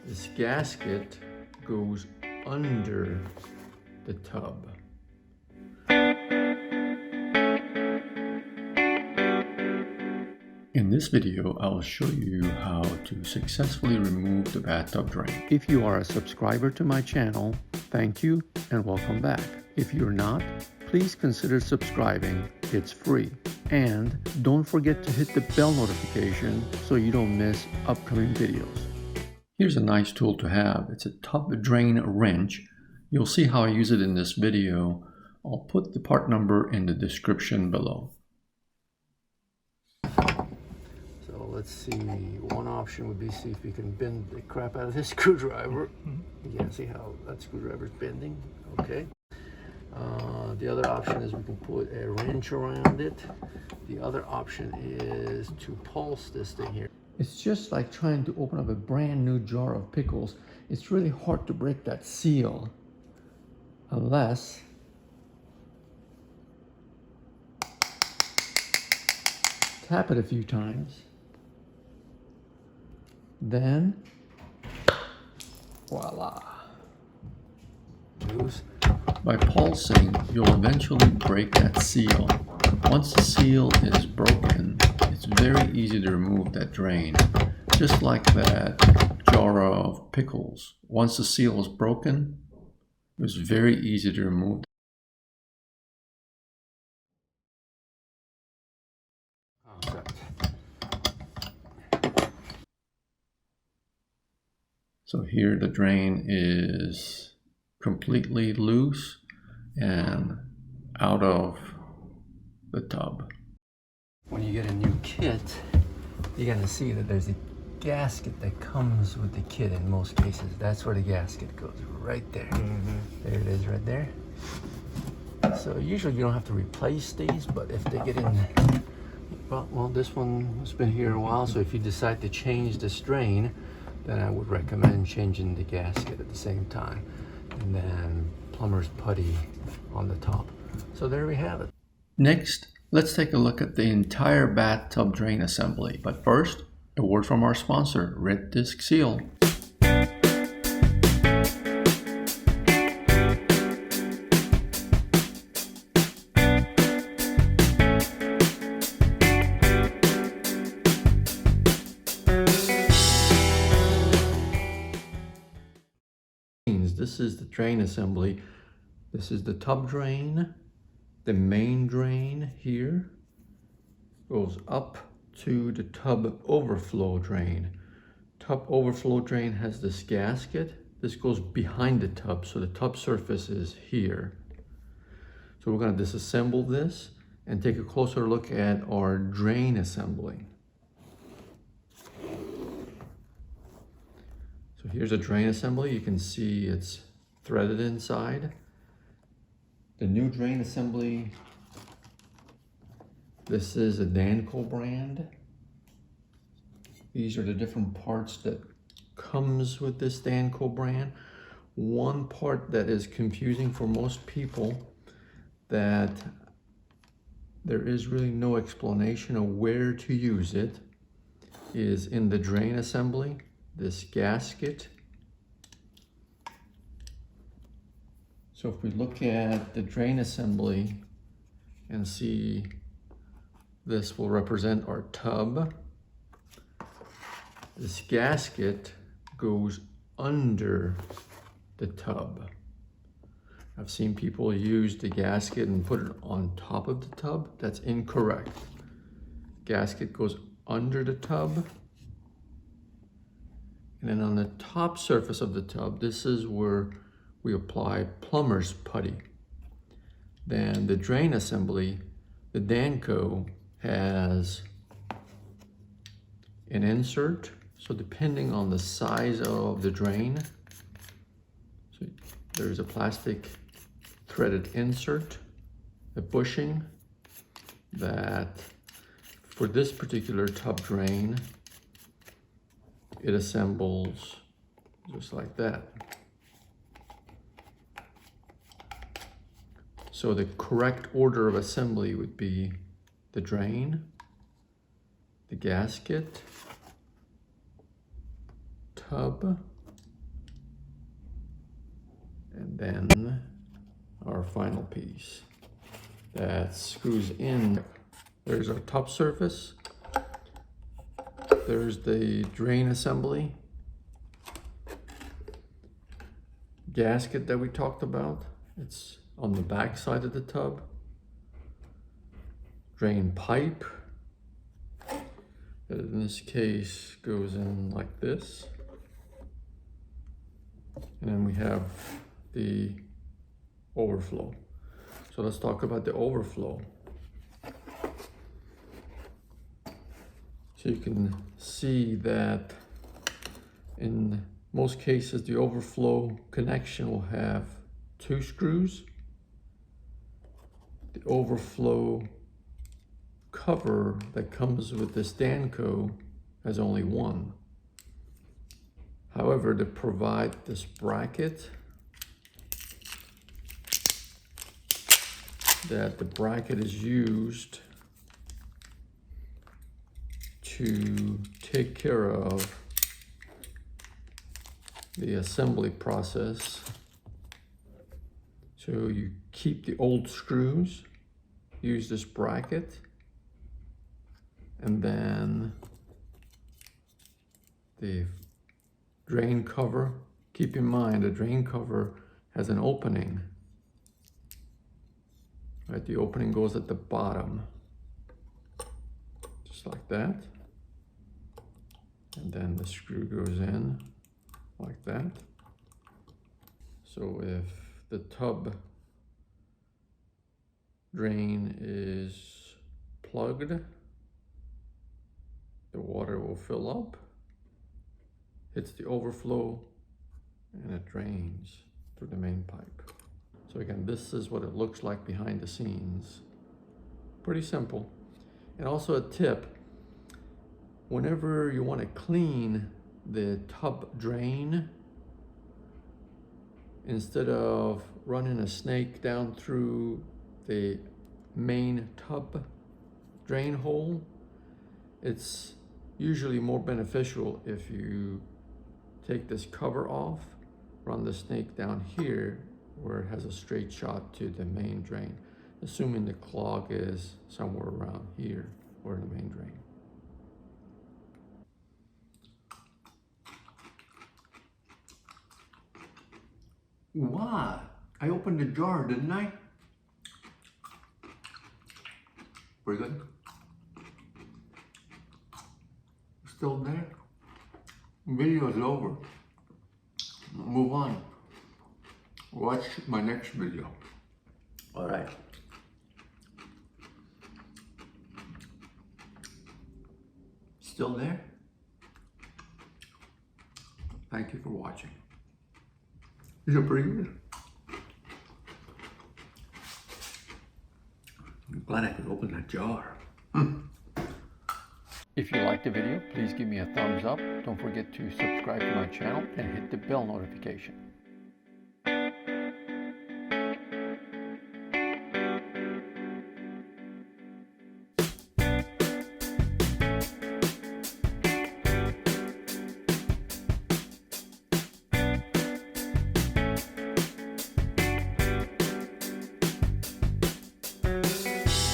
This gasket goes under the tub. In this video, I'll show you how to successfully remove the bathtub drain. If you are a subscriber to my channel, thank you and welcome back. If you're not, please consider subscribing. It's free. And don't forget to hit the bell notification so you don't miss upcoming videos. Here's a nice tool to have. It's a tub drain wrench. You'll see how I use it in this video. I'll put the part number in the description below. So let's see, one option would be see if you can bend the crap out of this screwdriver. You can see how that screwdriver is bending. Okay. The other option is we can put a wrench around it. The other option is to pulse this thing here. It's just like trying to open up a brand new jar of pickles. It's really hard to break that seal unless tap it a few times. Then voila. Loose. By pulsing, you'll eventually break that seal. Once the seal is broken, it's very easy to remove that drain. Just like that jar of pickles. Once the seal is broken, it was very easy to remove. So here the drain is completely loose and out of the tub. When you get a new kit, you're going to see that there's a gasket that comes with the kit in most cases. That's where the gasket goes, right there. There it is right there. So usually you don't have to replace these, but if they get in, well, this one has been here a while, so if you decide to change the drain, then I would recommend changing the gasket at the same time. And then plumber's putty on the top. So there we have it. Next, let's take a look at the entire bathtub drain assembly. But first, a word from our sponsor, Red Disc Seal. This is the drain assembly. This is the tub drain. The main drain here goes up to the tub overflow drain. Tub overflow drain has this gasket. This goes behind the tub, so the tub surface is here. So we're going to disassemble this and take a closer look at our drain assembly. So here's a drain assembly. You can see it's threaded inside. The new drain assembly, this is a DANCO brand. These are the different parts that comes with this DANCO brand. One part that is confusing for most people, that there is really no explanation of where to use it, is in the drain assembly, this gasket. So if we look at the drain assembly and see, this will represent our tub. This gasket goes under the tub. I've seen people use the gasket and put it on top of the tub. That's incorrect. Gasket goes under the tub. And then on the top surface of the tub, this is where we apply plumber's putty. Then the drain assembly, the DANCO, has an insert. So depending on the size of the drain, so there's a plastic threaded insert, a bushing, that for this particular tub drain, it assembles just like that. So the correct order of assembly would be the drain, the gasket, tub, Then our final piece that screws in. There's our top surface. There's the drain assembly. Gasket that we talked about. It's on the back side of the tub. Drain pipe. That in this case goes in like this. And then we have the overflow. So let's talk about the overflow. So you can see that in most cases the overflow connection will have 2 screws. The overflow cover that comes with this DANCO has only 1. However, to provide this bracket, that the bracket is used to take care of the assembly process. So you keep the old screws, use this bracket, and then the drain cover. Keep in mind the drain cover has an opening. Right, the opening goes at the bottom, just like that. And then the screw goes in like that. So if the tub drain is plugged, the water will fill up, hits the overflow, and it drains through the main pipe. So again, this is what it looks like behind the scenes. Pretty simple. And also a tip, whenever you want to clean the tub drain, instead of running a snake down through the main tub drain hole, it's usually more beneficial if you take this cover off, run the snake down here where it has a straight shot to the main drain, assuming the clog is somewhere around here or the main drain. What? I opened the jar, didn't I? Pretty good. Still there? Video is over. Move on. Watch my next video. All right. Still there? Thank you for watching. Is it pretty good? I'm glad I could open that jar. If you liked the video, please give me a thumbs up. Don't forget to subscribe to my channel and hit the bell notification.